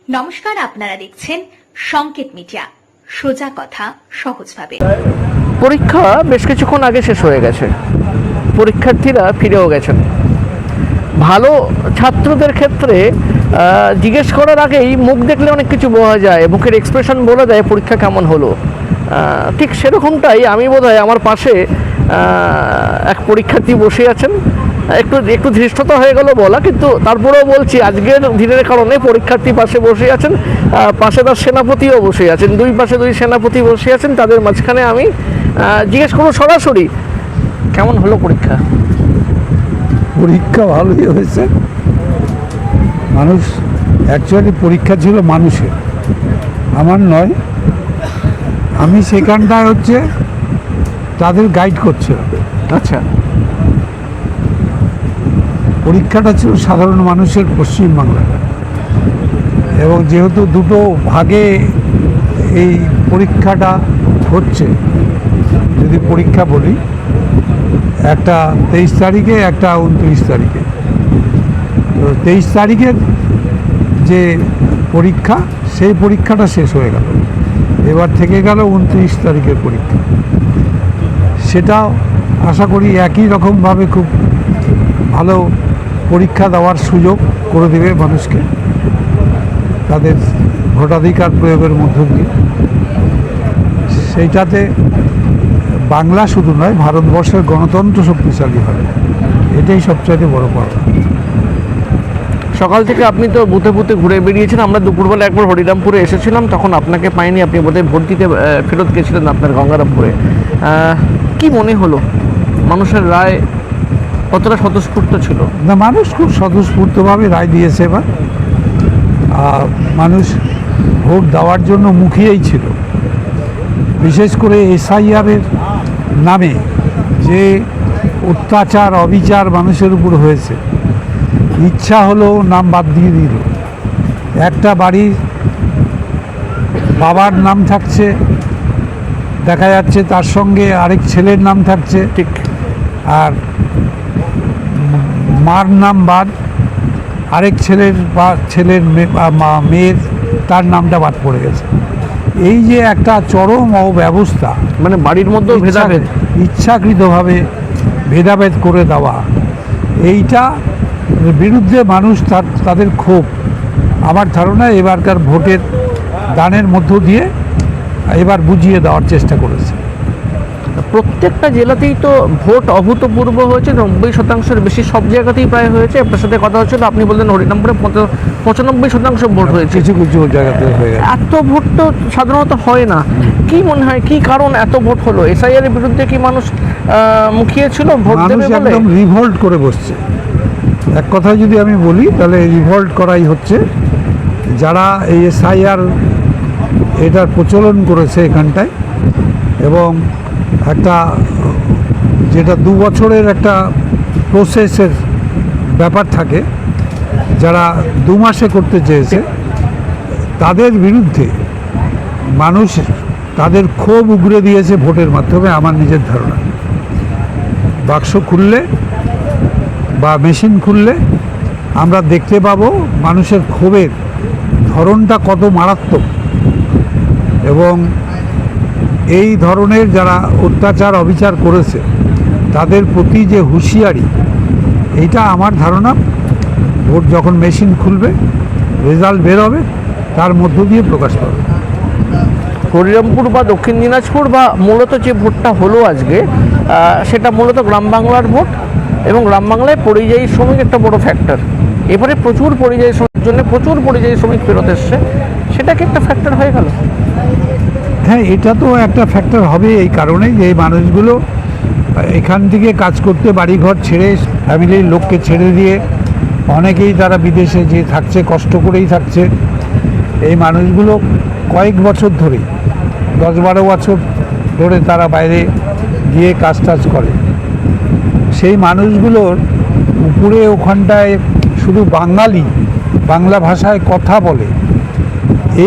নমস্কার, আপনারা দেখছেন সংকেত মিডিয়া, সোজা কথা সহজভাবে। পরীক্ষা বেশ কিছুক্ষণ আগে শেষ হয়ে গেছে, পরীক্ষার্থীরা ফিরেও গেছেন। ভালো ছাত্রদের ক্ষেত্রে জিজ্ঞেস করার আগেই মুখ দেখলে অনেক কিছু বোঝা যায়, মুখের এক্সপ্রেশন বলে দেয় পরীক্ষা কেমন হলো। ঠিক সেরকমটাই আমি বোধহয় আমার পাশে এক পরীক্ষার্থী বসে আছেন। একটু ধৃষ্টতা হয়ে গেল বলা, কিন্তু তারপরেও বলছি আজকের দিনের কারণে পরীক্ষার্থী পাশে বসে আছেন, পাশে তার সেনাপতিও বসে আছেন, দুই পাশে দুই সেনাপতি বসে আছেন। তাদের মাঝখানে আমি জিজ্ঞেস করবো সরাসরি, কেমন হলো পরীক্ষা? পরীক্ষা ভালোই হয়েছে। মানুষ অ্যাকচুয়ালি পরীক্ষা ছিল মানুষের, আমার নয়। আমি সেখানটায় তাদের গাইড করছিলাম। আচ্ছা, পরীক্ষাটা ছিল সাধারণ মানুষের পশ্চিমবাংলায়, এবং যেহেতু দুটো ভাগে এই পরীক্ষাটা হচ্ছে, যদি পরীক্ষা বলি, একটা 23 তারিখে, একটা 29 তারিখে। তো 23 তারিখের যে পরীক্ষা, সেই পরীক্ষাটা শেষ হয়ে গেল। এবার থেকে গেল 29 তারিখের পরীক্ষা। সেটাও আশা করি একই রকমভাবে খুব ভালো পরীক্ষা দেওয়ার সুযোগ করে দেবে মানুষকে, তাদের ভোটাধিকার প্রয়োগের মধ্য দিয়ে। সেইটাতে বাংলা শুধু নয়, ভারতবর্ষের গণতন্ত্র শক্তিশালী হবে, এটাই সবচেয়ে বড় পাওয়া। সকাল থেকে আপনি তো বুথে বুথে ঘুরে বেরিয়েছেন। আমরা দুপুরবেলা একবার হরিরামপুরে এসেছিলাম, তখন আপনাকে পাইনি। আপনি বোধহয় ভোট দিতে ফেরত গেছিলেন আপনার গঙ্গারামপুরে। কি মনে হলো, মানুষের রায় কতটা স্বতঃস্ফূর্ত ছিল? না, মানুষ খুব স্বতঃস্ফূর্তভাবে রায় দিয়েছে। এবার মানুষ ভোট দেওয়ার জন্য মুখিয়েই ছিল। বিশেষ করে এসআইআরের নামে যে অত্যাচার অবিচার মানুষের উপর হয়েছে, ইচ্ছা হলো নাম বাদ দিয়ে দিল। একটা বাড়ির বাবার নাম থাকছে, দেখা যাচ্ছে তার সঙ্গে আরেক ছেলের নাম থাকছে, ঠিক, আর মার নাম বাদ, আরেক ছেলের বা ছেলের মেয়ের তার নামটা বাদ পড়ে গেছে। এই যে একটা চরম অব্যবস্থা, মানে বাড়ির মধ্যেও ভেদাভেদ, ইচ্ছাকৃতভাবে ভেদাভেদ করে দেওয়া, এইটা বিরুদ্ধে মানুষ তাদের ক্ষোভ, আমার ধারণা এবারকার ভোটের দানের মধ্য দিয়ে এবার বুঝিয়ে দেওয়ার চেষ্টা করেছে। প্রত্যেকটা জেলাতেই তো ভোট অভূতপূর্ব হয়েছে, 90% বেশি সব জায়গাতেই প্রায় হয়েছে। আপনার সাথে কথা হচ্ছিল, আপনি বললেন হরিরামপুরে 95% ভোট হয়েছে। কিছু কিছু জায়গাতে হয়ে গেছে। এত ভোট তো সাধারণত হয় না। কি মনে হয়, কি কারণ এত ভোট হলো? এসআইআর এর বিরুদ্ধে কি মানুষ মুখিয়ে ছিল ভোট দেবে বলে? একদম রিভল্ট করে বসছে। এক কথায় যদি আমি বলি, তাহলে রিভল্ট করাই হচ্ছে। যারা এই এসআইআর এটার প্রচলন করেছে এখানটায়, এবং একটা যেটা 2 বছরের একটা প্রসেসের ব্যাপার থাকে, যারা 2 মাসে করতে চেয়েছে, তাদের বিরুদ্ধে মানুষ তাদের ক্ষোভ উগরে দিয়েছে ভোটের মাধ্যমে, আমার নিজের ধারণা। বাক্স খুললে বা মেশিন খুললে আমরা দেখতে পাবো মানুষের ক্ষোভের ধরনটা কত মারাত্মক, এবং এই ধরনের যারা অত্যাচার অবিচার করেছে তাদের প্রতি যে হুঁশিয়ারি, এইটা আমার ধারণা ভোট যখন মেশিন খুলবে, রেজাল্ট বের হবে, তার মধ্য দিয়ে প্রকাশ পাবে। হরিরামপুর বা দক্ষিণ দিনাজপুর বা মূলত যে ভোটটা হলো আজকে, সেটা মূলত গ্রাম বাংলার ভোট, এবং গ্রাম বাংলায় পরিযায়ী শ্রমিক একটা বড় ফ্যাক্টর। এবারে প্রচুর পরিযায়ী শ্রমিকের জন্য প্রচুর পরিযায়ী শ্রমিক ফেরত এসছে, সেটা কি একটা ফ্যাক্টর হয়ে গেল? হ্যাঁ, এটা তো একটা ফ্যাক্টর হবে, এই কারণেই যে এই মানুষগুলো এখান থেকে কাজ করতে বাড়িঘর ছেড়ে, ফ্যামিলির লোককে ছেড়ে দিয়ে অনেকেই তারা বিদেশে যে থাকছে, কষ্ট করেই থাকছে। এই মানুষগুলো কয়েক বছর ধরে, 10-12 বছর ধরে তারা বাইরে গিয়ে কাজ টাজ করে। সেই মানুষগুলোর উপরে ওখানটায় শুধু বাঙালি, বাংলা ভাষায় কথা বলে,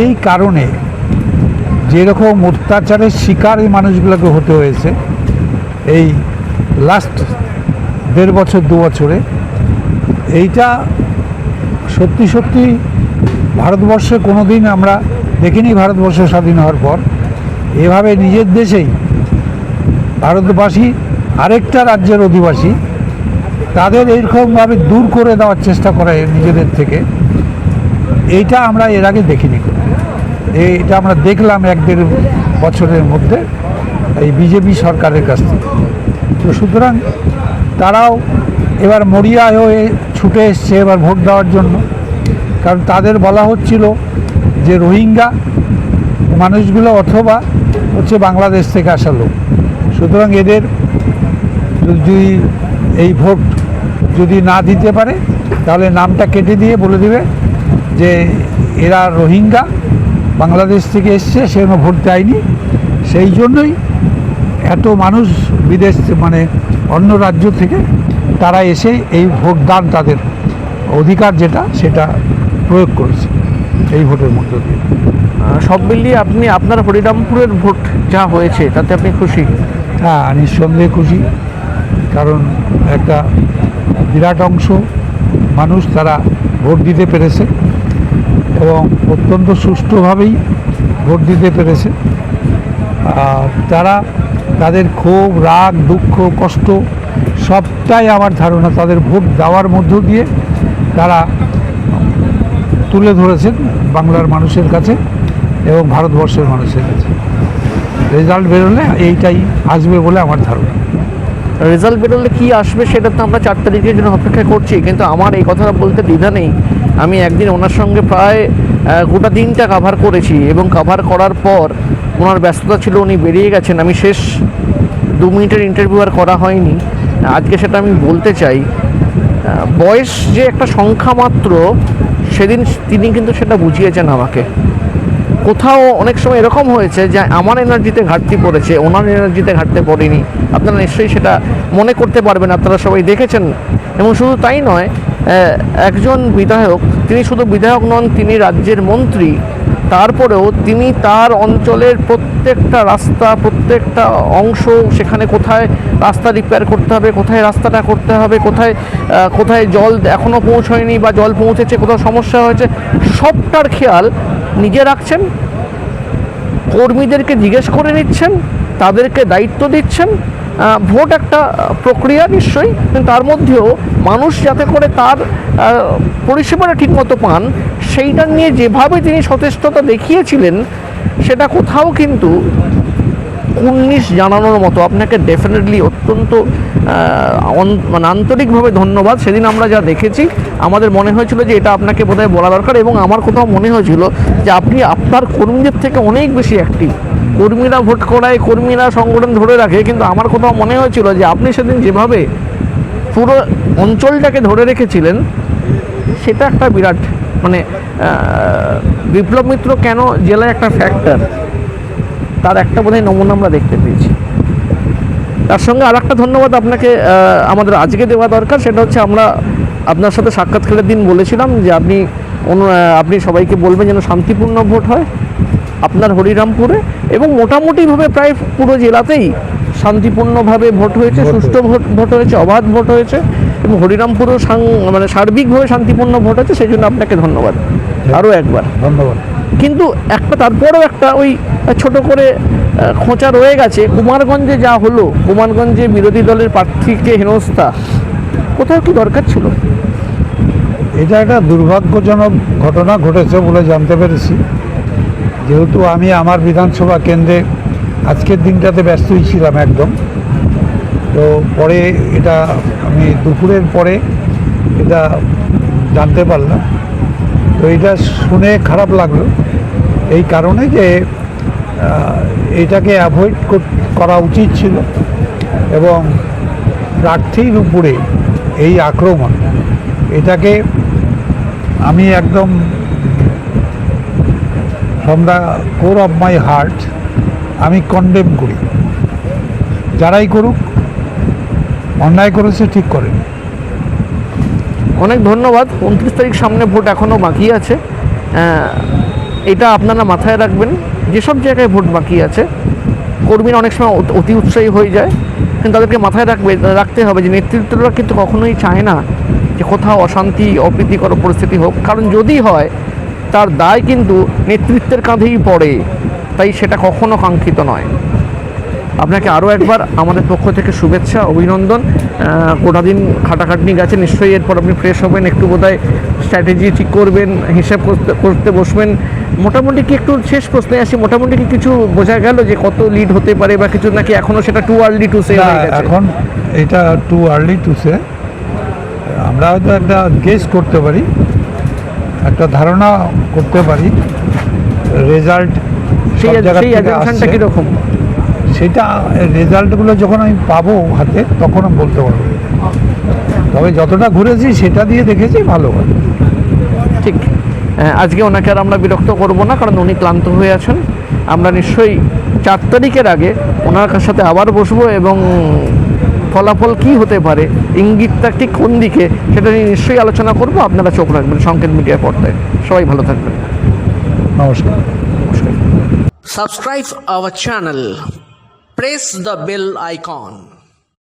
এই কারণে যেরকম অত্যাচারের শিকার এই মানুষগুলোকে হতে হয়েছে এই লাস্ট 1.5 বছর 2 বছরে, এইটা সত্যি সত্যি ভারতবর্ষে কোনো দিন আমরা দেখিনি, ভারতবর্ষ স্বাধীন হওয়ার পর এভাবে নিজের দেশেই ভারতবাসী আরেকটা রাজ্যের অধিবাসী তাদের এইরকমভাবে দূর করে দেওয়ার চেষ্টা করে নিজেদের থেকে, এইটা আমরা এর আগে দেখিনি। এটা আমরা দেখলাম 1-1.5 বছরের মধ্যে এই বিজেপি সরকারের কাছ থেকে। তো সুতরাং তারাও এবার মরিয়া হয়ে ছুটে এসছে এবার ভোট দেওয়ার জন্য, কারণ তাদের বলা হচ্ছিল যে রোহিঙ্গা মানুষগুলো অথবা হচ্ছে বাংলাদেশ থেকে আসা লোক, সুতরাং এদের যদি এই ভোট যদি না দিতে পারে তাহলে নামটা কেটে দিয়ে বলে দেবে যে এরা রোহিঙ্গা বাংলাদেশ থেকে এসছে, সেজন্য ভোট দেয়নি। সেই জন্যই এত মানুষ বিদেশ মানে অন্য রাজ্য থেকে তারা এসে এই ভোট দান তাদের অধিকার যেটা সেটা প্রয়োগ করেছে এই ভোটের মধ্য দিয়ে। সব মিলিয়ে আপনি আপনার হরিরামপুরের ভোট যা হয়েছে তাতে আপনি খুশি? হ্যাঁ, নিঃসন্দেহে খুশি, কারণ একটা বিরাট অংশ মানুষ তারা ভোট দিতে পেরেছে এবং অত্যন্ত সুষ্ঠুভাবেই ভোট দিতে পেরেছে। তারা তাদের ক্ষোভ, রাগ, দুঃখ, কষ্ট সবটাই আমার ধারণা তাদের ভোট দেওয়ার মধ্য দিয়ে তারা তুলে ধরেছেন বাংলার মানুষের কাছে এবং ভারতবর্ষের মানুষের কাছে। রেজাল্ট বেরোলে এইটাই আসবে বলে আমার ধারণা। রেজাল্ট বেরোলে কী আসবে সেটা তো আমরা 4 তারিখের জন্য অপেক্ষা করছি, কিন্তু আমার এই কথাটা বলতে দ্বিধা নেই। আমি একদিন ওনার সঙ্গে প্রায় গোটা দিনটা কাভার করেছি এবং কাভার করার পর ওনার ব্যস্ততা ছিল, উনি বেরিয়ে গেছেন। আমি শেষ 2 মিনিটের ইন্টারভিউ আর করা হয়নি। আজকে সেটা আমি বলতে চাই, বয়স যে একটা সংখ্যা মাত্র সেদিন তিনি কিন্তু সেটা বুঝিয়েছেন আমাকে। কোথাও অনেক সময় এরকম হয়েছে যে আমার এনার্জিতে ঘাটতি পড়েছে, ওনার এনার্জিতে ঘাটতি পড়েনি। আপনারা নিশ্চয়ই সেটা মনে করতে পারবেন, আপনারা সবাই দেখেছেন। এবং শুধু তাই নয়, একজন বিধায়ক, তিনি শুধু বিধায়ক নন, তিনি রাজ্যের মন্ত্রী। তারপরেও তিনি তার অঞ্চলের প্রত্যেকটা রাস্তা, প্রত্যেকটা অংশ, সেখানে কোথায় রাস্তা রিপেয়ার করতে হবে, কোথায় রাস্তাটা করতে হবে, কোথায় জল এখনও পৌঁছয়নি বা জল পৌঁছেছে, কোথাও সমস্যা হয়েছে, সবটার খেয়াল নিজে রাখছেন। কর্মীদেরকে জিজ্ঞেস করে নিচ্ছেন, তাদেরকে দায়িত্ব দিচ্ছেন। ভোট একটা প্রক্রিয়া নিশ্চয়ই, কিন্তু তার মধ্যেও মানুষ যাতে করে তার পরিষেবাটা ঠিকমতো পান সেইটা নিয়ে যেভাবে তিনি সচেষ্টতা দেখিয়েছিলেন সেটা কোথাও কিন্তু 19 জানানোর মতো। আপনাকে ডেফিনেটলি অত্যন্ত মানে আন্তরিকভাবে ধন্যবাদ। সেদিন আমরা যা দেখেছি আমাদের মনে হয়েছিল যে এটা আপনাকে বোধহয় বলা দরকার, এবং আমার কোথাও মনে হয়েছিল যে আপনি আপনার কর্মীদের থেকে অনেক বেশি অ্যাক্টিভ। কর্মীরা ভোট করায়, কর্মীরা সংগঠন ধরে রাখে, কিন্তু আমার কোথাও মনে হয়েছিল যে আপনি সেদিন যেভাবে পুরো অঞ্চলটাকে ধরে রেখেছিলেন সেটা একটা বিরাট মানে বিপ্লব মিত্র কেন জেলায় একটা ফ্যাক্টর, তার একটা বোধহয় নমুনা আমরা দেখতে পেয়েছি। তার সঙ্গে আর একটা ধন্যবাদ আপনাকে আমাদের আজকে দেওয়া দরকার, সেটা হচ্ছে আমরা আপনার সাথে সাক্ষাৎকারের দিন বলেছিলাম যে আপনি সবাইকে বলবেন যেন শান্তিপূর্ণ ভোট হয় আপনার হরিরামপুরে, এবং মোটামুটিভাবে প্রায় পুরো জেলাতেই শান্তিপূর্ণভাবে ভোট হয়েছে, সুষ্ঠু ভোট হয়েছে, অবাধ ভোট হয়েছে, এবং হরিরামপুরেও মানে সার্বিকভাবে শান্তিপূর্ণ ভোট হয়েছে। সেই জন্য আপনাকে ধন্যবাদ আরও একবার। ধন্যবাদ। কিন্তু তারপরেও একটা ওই ছোট করে খোঁচা রয়ে গেছে। কুমারগঞ্জে যা হলো, কুমারগঞ্জে বিরোধী দলের প্রার্থীকে হেনস্থা, কোথাও কি দরকার ছিল? এটা একটা দুর্ভাগ্যজনক ঘটনা ঘটেছে বলে জানতে পেরেছি, যেহেতু আমি আমার বিধানসভা কেন্দ্রে আজকের দিনটাতে ব্যস্তই ছিলাম একদম। তো পরে এটা আমি দুপুরের পরে এটা জানতে পারলাম। তো এটা শুনে খারাপ লাগলো এই কারণে যে এটাকে অ্যাভয়েড করা উচিত ছিল, এবং প্রার্থীর উপরে এই আক্রমণ, এটাকে আমি একদম from the core of my heart আমি কন্ডেম করি। যারাই করুক, অন্যায় করেছে, ঠিক করেন। অনেক ধন্যবাদ। 29 তারিখ সামনে, ভোট এখনও বাকি আছে। এটা আপনারা মাথায় রাখবেন, যেসব জায়গায় ভোট বাকি আছে কর্মীরা অনেক সময় অতি উৎসাহী হয়ে যায়, কিন্তু তাদেরকে মাথায় রাখতে হবে যে নেতৃত্বরা কিন্তু কখনোই চায় না যে কোথাও অশান্তি, অপ্রীতিকর পরিস্থিতি হোক। কারণ যদি হয় তার দায় কিন্তু নেতৃত্বের কাঁধেই পড়ে, তাই সেটা কখনো কাঙ্ক্ষিত নয়। আপনাকে আরও একবার আমাদের পক্ষ থেকে শুভেচ্ছা, অভিনন্দন। গোটা দিন খাটাখাটনি গেছে, নিশ্চয়ই এরপর আপনি ফ্রেশ হবেন, একটু বোধহয় স্ট্র্যাটেজি ঠিক করবেন, হিসাব করতে বসবেন। মোটামুটি কি, একটু শেষ প্রশ্নে আসি, মোটামুটি কি কিছু বোঝা গেল যে কত লিড হতে পারে বা কিছু, নাকি এখনও সেটা টু আর্লি টু সে? এখন এটা টু আর্লি টু সে। আমরা হয়তো একটা গেস করতে পারি, একটা ধারণা করতে পারি রেজাল্ট সেই অ্যাজাম্পশনটা কীরকম? সেটা রেজাল্টগুলো যখন আমি পাবো হাতে তখন আমি বলতে পারবো। তবে যতটা ঘুরেছি সেটা দিয়ে দেখেছি ভালো হয়। ঠিক। আজকে ওনাকে আর আমরা বিরক্ত করব না, কারণ উনি ক্লান্ত হয়ে আছেন। আমরা নিশ্চয়ই 4 তারিখের আগে ওনার সাথে আবার বসবো এবং ফলাফল কি হতে পারে, ইঙ্গিতটা ঠিক কোন দিকে, সেটা নিয়ে নিশ্চয়ই আলোচনা করব। আপনারা চোখ রাখবেন সংকেত মিডিয়ার পর্দায়। সবাই ভালো থাকবেন। নমস্কার। Subscribe our channel. Press the bell icon.